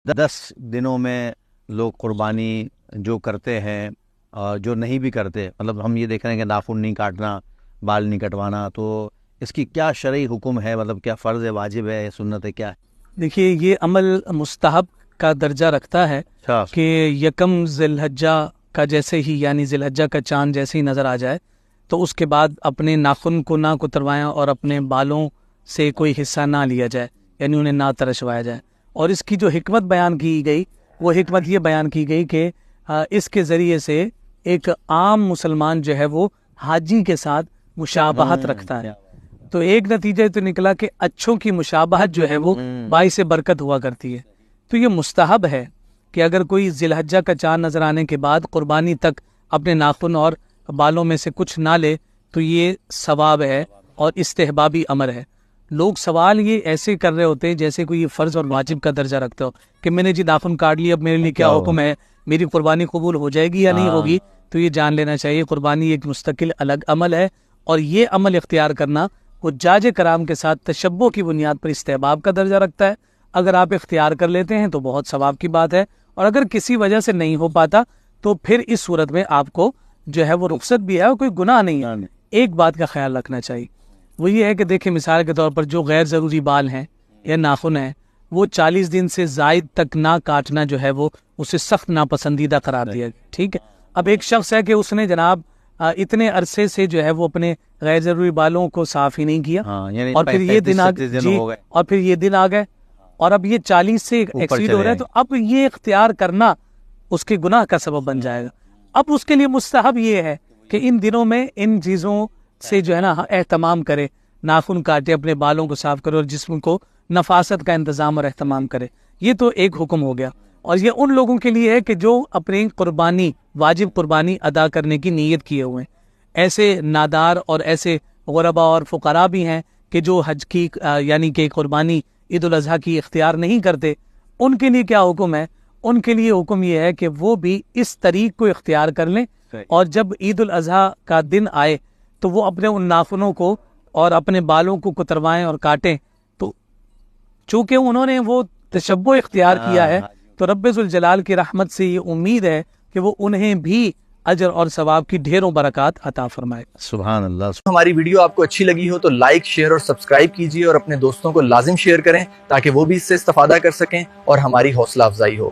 10 دنوں میں لوگ قربانی جو کرتے ہیں اور جو نہیں بھی کرتے، مطلب ہم یہ دیکھ رہے ہیں کہ ناخن نہیں کاٹنا، بال نہیں کٹوانا، تو اس کی کیا شرعی حکم ہے؟ مطلب کیا فرض ہے، واجب ہے، سنت ہے، کیا ہے؟ دیکھیے، یہ عمل مستحب کا درجہ رکھتا ہے کہ یکم ذی الحجہ کا جیسے ہی، یعنی ذی الحجہ کا چاند جیسے ہی نظر آ جائے تو اس کے بعد اپنے ناخن کو نہ کتروائیں اور اپنے بالوں سے کوئی حصہ نہ لیا جائے، یعنی انہیں نہ ترشوایا جائے۔ اور اس کی جو حکمت بیان کی گئی وہ حکمت یہ بیان کی گئی کہ اس کے ذریعے سے ایک عام مسلمان جو ہے وہ حاجی کے ساتھ مشابہت رکھتا ہے۔ تو ایک نتیجہ تو نکلا کہ اچھوں کی مشابہت جو ہے وہ باعث برکت ہوا کرتی ہے۔ تو یہ مستحب ہے کہ اگر کوئی ذی الحجہ کا چاند نظر آنے کے بعد قربانی تک اپنے ناخن اور بالوں میں سے کچھ نہ لے تو یہ ثواب ہے اور استحبابی امر ہے۔ لوگ سوال یہ ایسے کر رہے ہوتے ہیں جیسے کوئی یہ فرض اور واجب کا درجہ رکھتے ہو کہ میں نے جی ناخن کاٹ لی، اب میرے لیے کیا حکم ہے، میری قربانی قبول ہو جائے گی یا نہیں ہوگی؟ تو یہ جان لینا چاہیے قربانی ایک مستقل الگ عمل ہے، اور یہ عمل اختیار کرنا حجاج کرام کے ساتھ تشبہ کی بنیاد پر استحباب کا درجہ رکھتا ہے۔ اگر آپ اختیار کر لیتے ہیں تو بہت ثواب کی بات ہے، اور اگر کسی وجہ سے نہیں ہو پاتا تو پھر اس صورت میں آپ کو جو ہے وہ رخصت بھی ہے اور کوئی گناہ نہیں ہے۔ ایک بات کا خیال رکھنا چاہیے، وہ یہ ہے کہ دیکھیں مثال کے طور پر جو غیر ضروری بال ہیں یا ناخن ہیں وہ 40 دن سے زائد تک نہ کاٹنا جو ہے وہ اسے سخت ناپسندیدہ قرار دیا گیا، ٹھیک ہے۔ اب ایک شخص ہے کہ اس نے جناب اتنے عرصے سے جو ہے وہ اپنے غیر ضروری بالوں کو صاف ہی نہیں کیا، اور پھر یہ دن آ گئے اور اب یہ 40 سے ایکسیڈ ہو رہا ہے، تو اب یہ اختیار کرنا اس کے گناہ کا سبب بن جائے گا۔ اب اس کے لیے مستحب یہ ہے کہ ان دنوں میں ان چیزوں سے جو ہے نا اہتمام کرے، ناخن کاٹے، اپنے بالوں کو صاف کرے اور جسم کو نفاست کا انتظام اور اہتمام کرے۔ یہ تو ایک حکم ہو گیا، اور یہ ان لوگوں کے لیے ہے کہ جو اپنی قربانی، واجب قربانی ادا کرنے کی نیت کیے ہوئے ہیں۔ ایسے نادار اور ایسے غربا اور فقراء بھی ہیں کہ جو حج کی یعنی کہ قربانی عید الاضحیٰ کی اختیار نہیں کرتے۔ ان کے لیے کیا حکم ہے؟ ان کے لیے حکم یہ ہے کہ وہ بھی اس طریق کو اختیار کر لیں، اور جب عید الاضحیٰ کا دن آئے تو وہ اپنے ان ناخنوں کو اور اپنے بالوں کو کتروائیں اور کاٹیں۔ تو چونکہ انہوں نے وہ تشبہ اختیار کیا ہے تو رب ذوالجلال کی رحمت سے یہ امید ہے کہ وہ انہیں بھی اجر اور ثواب کی ڈھیروں برکات عطا فرمائے۔ سبحان اللہ۔ ہماری ویڈیو آپ کو اچھی لگی ہو تو لائک، شیئر اور سبسکرائب کیجیے، اور اپنے دوستوں کو لازم شیئر کریں تاکہ وہ بھی اس سے استفادہ کر سکیں اور ہماری حوصلہ افزائی ہو۔